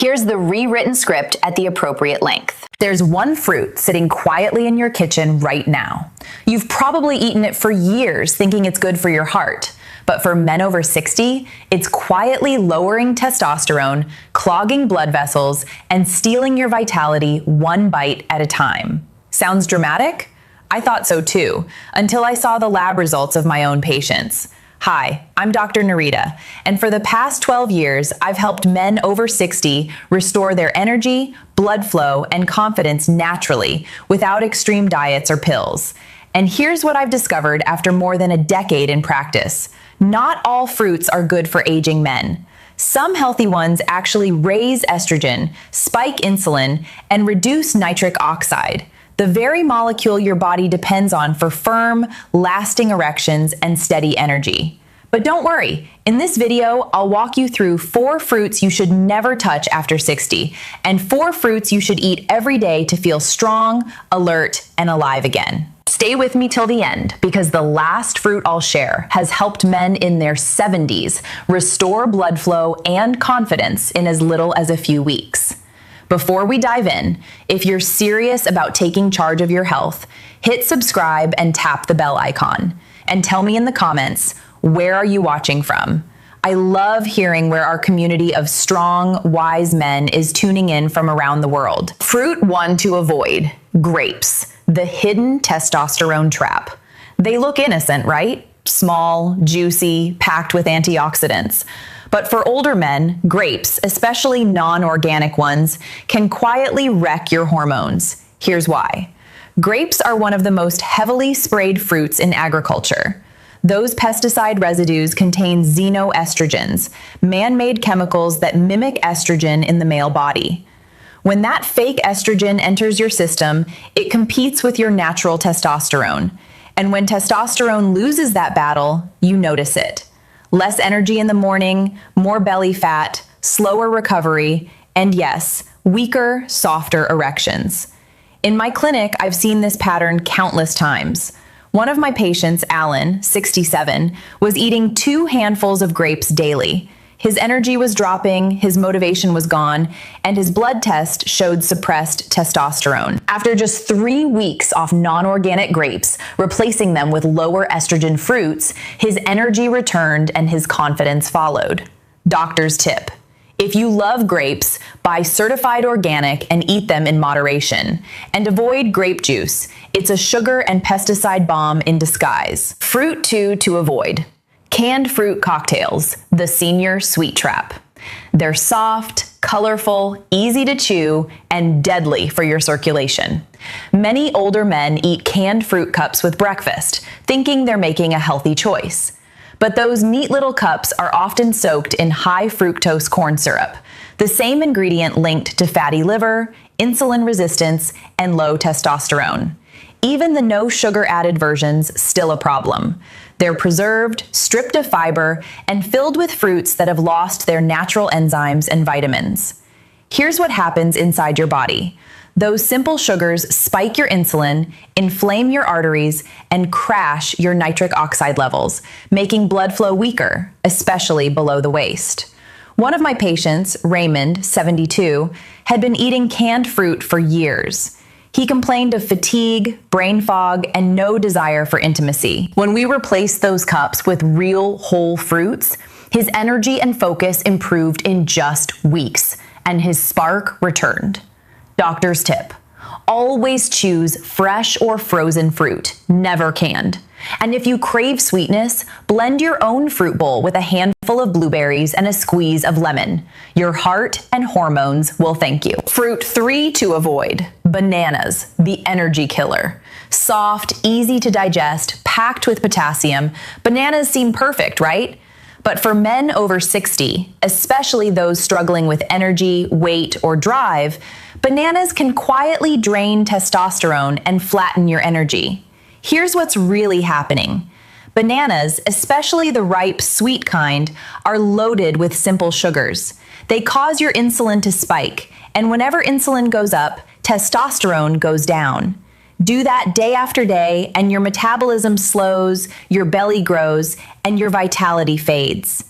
Here's the rewritten script at the appropriate length. There's one fruit sitting quietly in your kitchen right now. You've probably eaten it for years thinking it's good for your heart. But for men over 60, it's quietly lowering testosterone, clogging blood vessels, and stealing your vitality one bite at a time. Sounds dramatic? I thought so too, until I saw the lab results of my own patients. Hi, I'm Dr. Narita, and for the past 12 years, I've helped men over 60 restore their energy, blood flow, and confidence naturally without extreme diets or pills. And here's what I've discovered after more than a decade in practice. Not all fruits are good for aging men. Some healthy ones actually raise estrogen, spike insulin, and reduce nitric oxide, the very molecule your body depends on for firm, lasting erections and steady energy. But don't worry, in this video, I'll walk you through 4 fruits you should never touch after 60, and 4 fruits you should eat every day to feel strong, alert, and alive again. Stay with me till the end, because the last fruit I'll share has helped men in their 70s restore blood flow and confidence in as little as a few weeks. Before we dive in, if you're serious about taking charge of your health, hit subscribe and tap the bell icon. And tell me in the comments, where are you watching from? I love hearing where our community of strong, wise men is tuning in from around the world. Fruit 1 to avoid: grapes, the hidden testosterone trap. They look innocent, right? Small, juicy, packed with antioxidants. But for older men, grapes, especially non-organic ones, can quietly wreck your hormones. Here's why. Grapes are one of the most heavily sprayed fruits in agriculture. Those pesticide residues contain xenoestrogens, man-made chemicals that mimic estrogen in the male body. When that fake estrogen enters your system, it competes with your natural testosterone. And when testosterone loses that battle, you notice it. Less energy in the morning, more belly fat, slower recovery, and yes, weaker, softer erections. In my clinic, I've seen this pattern countless times. One of my patients, Alan, 67, was eating 2 handfuls of grapes daily. His energy was dropping, his motivation was gone, and his blood test showed suppressed testosterone. After just 3 weeks off non-organic grapes, replacing them with lower estrogen fruits, his energy returned and his confidence followed. Doctor's tip: if you love grapes, buy certified organic and eat them in moderation. And avoid grape juice. It's a sugar and pesticide bomb in disguise. Fruit 2 to avoid: canned fruit cocktails, the senior sweet trap. They're soft, colorful, easy to chew, and deadly for your circulation. Many older men eat canned fruit cups with breakfast, thinking they're making a healthy choice. But those neat little cups are often soaked in high fructose corn syrup, the same ingredient linked to fatty liver, insulin resistance, and low testosterone. Even the no sugar added versions still a problem. They're preserved, stripped of fiber, and filled with fruits that have lost their natural enzymes and vitamins. Here's what happens inside your body. Those simple sugars spike your insulin, inflame your arteries, and crash your nitric oxide levels, making blood flow weaker, especially below the waist. One of my patients, Raymond, 72, had been eating canned fruit for years. He complained of fatigue, brain fog, and no desire for intimacy. When we replaced those cups with real whole fruits, his energy and focus improved in just weeks, and his spark returned. Doctor's tip: always choose fresh or frozen fruit, never canned. And if you crave sweetness, blend your own fruit bowl with a handful of blueberries and a squeeze of lemon. Your heart and hormones will thank you. Fruit 3 to avoid: bananas, the energy killer. Soft, easy to digest, packed with potassium, bananas seem perfect, right? But for men over 60, especially those struggling with energy, weight, or drive, bananas can quietly drain testosterone and flatten your energy. Here's what's really happening. Bananas, especially the ripe, sweet kind, are loaded with simple sugars. They cause your insulin to spike, and whenever insulin goes up, testosterone goes down. Do that day after day, and your metabolism slows, your belly grows, and your vitality fades.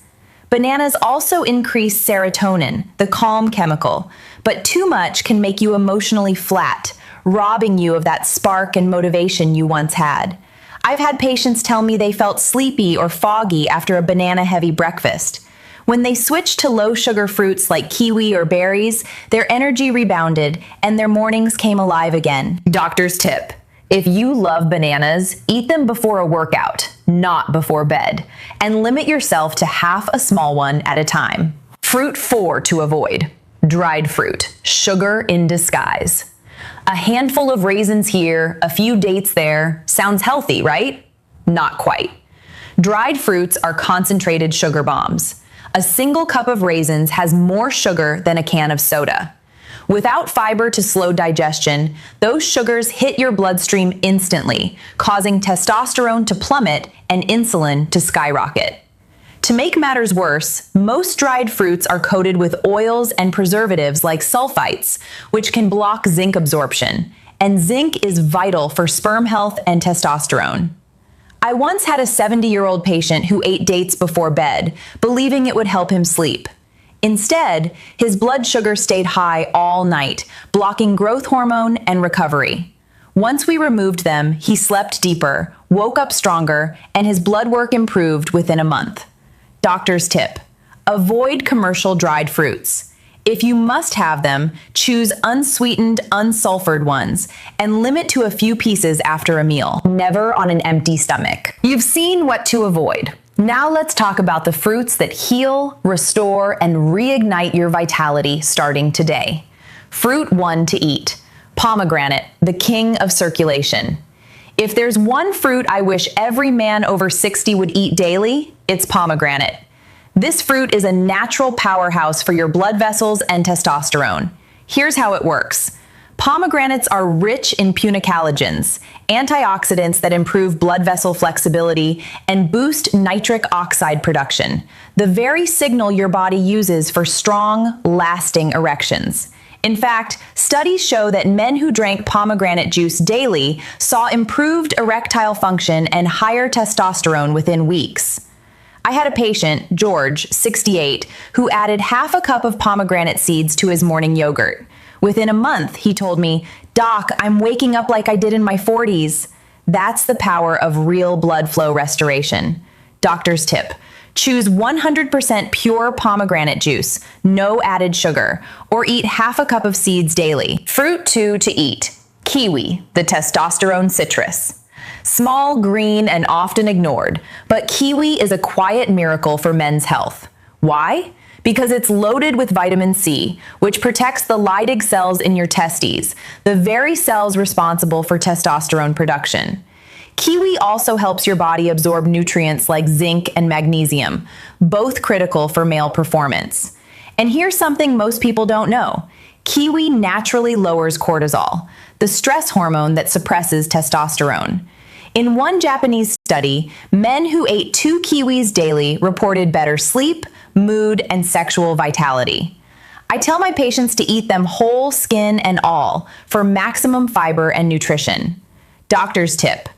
Bananas also increase serotonin, the calm chemical, but too much can make you emotionally flat, robbing you of that spark and motivation you once had. I've had patients tell me they felt sleepy or foggy after a banana-heavy breakfast. When they switched to low-sugar fruits like kiwi or berries, their energy rebounded and their mornings came alive again. Doctor's tip: if you love bananas, eat them before a workout, not before bed, and limit yourself to half a small one at a time. Fruit 4 to avoid: dried fruit, sugar in disguise. A handful of raisins here, a few dates there. Sounds healthy, right? Not quite. Dried fruits are concentrated sugar bombs. A single cup of raisins has more sugar than a can of soda. Without fiber to slow digestion, those sugars hit your bloodstream instantly, causing testosterone to plummet and insulin to skyrocket. To make matters worse, most dried fruits are coated with oils and preservatives like sulfites, which can block zinc absorption, and zinc is vital for sperm health and testosterone. I once had a 70-year-old patient who ate dates before bed, believing it would help him sleep. Instead, his blood sugar stayed high all night, blocking growth hormone and recovery. Once we removed them, he slept deeper, woke up stronger, and his blood work improved within a month. Doctor's tip: avoid commercial dried fruits. If you must have them, choose unsweetened, unsulfured ones, and limit to a few pieces after a meal, never on an empty stomach. You've seen what to avoid. Now let's talk about the fruits that heal, restore, and reignite your vitality starting today. Fruit 1 to eat: pomegranate, the king of circulation. If there's one fruit I wish every man over 60 would eat daily, it's pomegranate. This fruit is a natural powerhouse for your blood vessels and testosterone. Here's how it works. Pomegranates are rich in punicalagins, antioxidants that improve blood vessel flexibility and boost nitric oxide production, the very signal your body uses for strong, lasting erections. In fact, studies show that men who drank pomegranate juice daily saw improved erectile function and higher testosterone within weeks. I had a patient, George, 68, who added half a cup of pomegranate seeds to his morning yogurt. Within a month, he told me, "Doc, I'm waking up like I did in my 40s. That's the power of real blood flow restoration. Doctor's tip: choose 100% pure pomegranate juice, no added sugar, or eat half a cup of seeds daily. Fruit 2 to eat: kiwi, the testosterone citrus. Small, green, and often ignored, but kiwi is a quiet miracle for men's health. Why? Because it's loaded with vitamin C, which protects the Leydig cells in your testes, the very cells responsible for testosterone production. Kiwi also helps your body absorb nutrients like zinc and magnesium, both critical for male performance. And here's something most people don't know. Kiwi naturally lowers cortisol, the stress hormone that suppresses testosterone. In one Japanese study, men who ate 2 kiwis daily reported better sleep, mood, and sexual vitality. I tell my patients to eat them whole, skin and all, for maximum fiber and nutrition. Doctor's tip: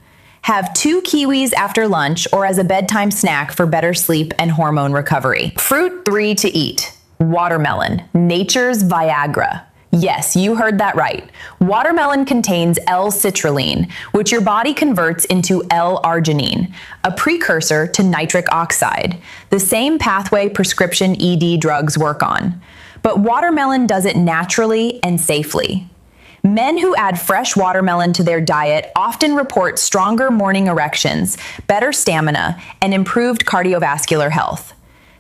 have 2 kiwis after lunch or as a bedtime snack for better sleep and hormone recovery. Fruit 3 to eat: watermelon, nature's Viagra. Yes, you heard that right. Watermelon contains L-citrulline, which your body converts into L-arginine, a precursor to nitric oxide, the same pathway prescription ED drugs work on. But watermelon does it naturally and safely. Men who add fresh watermelon to their diet often report stronger morning erections, better stamina, and improved cardiovascular health.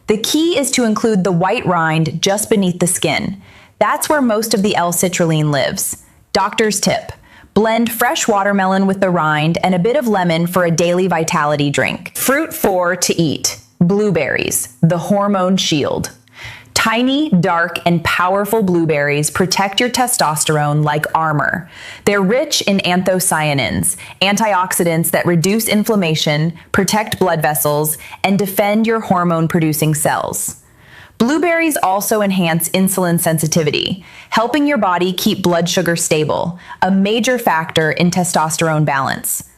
The key is to include the white rind just beneath the skin. That's where most of the L-citrulline lives. Doctor's tip: blend fresh watermelon with the rind and a bit of lemon for a daily vitality drink. Fruit 4 to eat: blueberries, the hormone shield. Tiny, dark, and powerful blueberries protect your testosterone like armor. They're rich in anthocyanins, antioxidants that reduce inflammation, protect blood vessels, and defend your hormone-producing cells. Blueberries also enhance insulin sensitivity, helping your body keep blood sugar stable, a major factor in testosterone balance.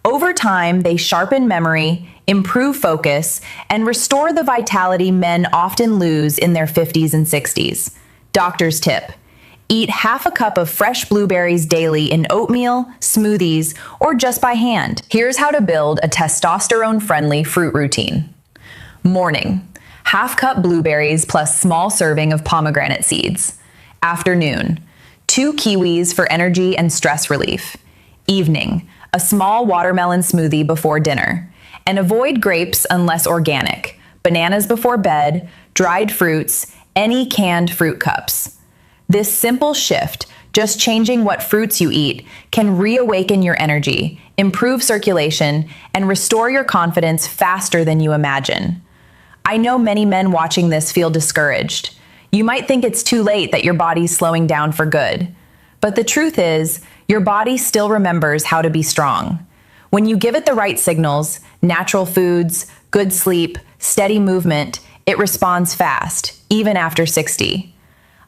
Over time, they sharpen memory, improve focus, and restore the vitality men often lose in their 50s and 60s. Doctor's tip: eat half a cup of fresh blueberries daily in oatmeal, smoothies, or just by hand. Here's how to build a testosterone-friendly fruit routine. Morning: half cup blueberries plus small serving of pomegranate seeds. Afternoon: 2 kiwis for energy and stress relief. Evening: a small watermelon smoothie before dinner. And avoid grapes unless organic, bananas before bed, dried fruits, any canned fruit cups. This simple shift, just changing what fruits you eat, can reawaken your energy, improve circulation, and restore your confidence faster than you imagine. I know many men watching this feel discouraged. You might think it's too late, that your body's slowing down for good. But the truth is, your body still remembers how to be strong. When you give it the right signals, natural foods, good sleep, steady movement, it responds fast, even after 60.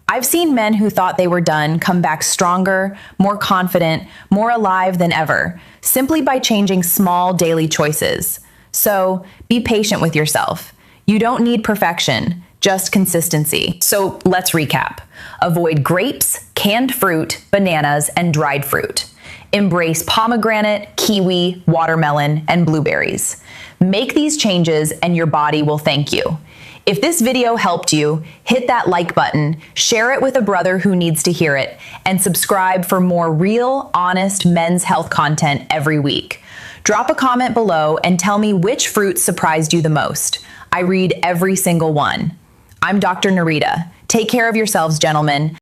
I've seen men who thought they were done come back stronger, more confident, more alive than ever, simply by changing small daily choices. So, be patient with yourself. You don't need perfection, just consistency. So let's recap. Avoid grapes, canned fruit, bananas, and dried fruit. Embrace pomegranate, kiwi, watermelon, and blueberries. Make these changes and your body will thank you. If this video helped you, hit that like button, share it with a brother who needs to hear it, and subscribe for more real, honest men's health content every week. Drop a comment below and tell me which fruit surprised you the most. I read every single one. I'm Dr. Narita. Take care of yourselves, gentlemen.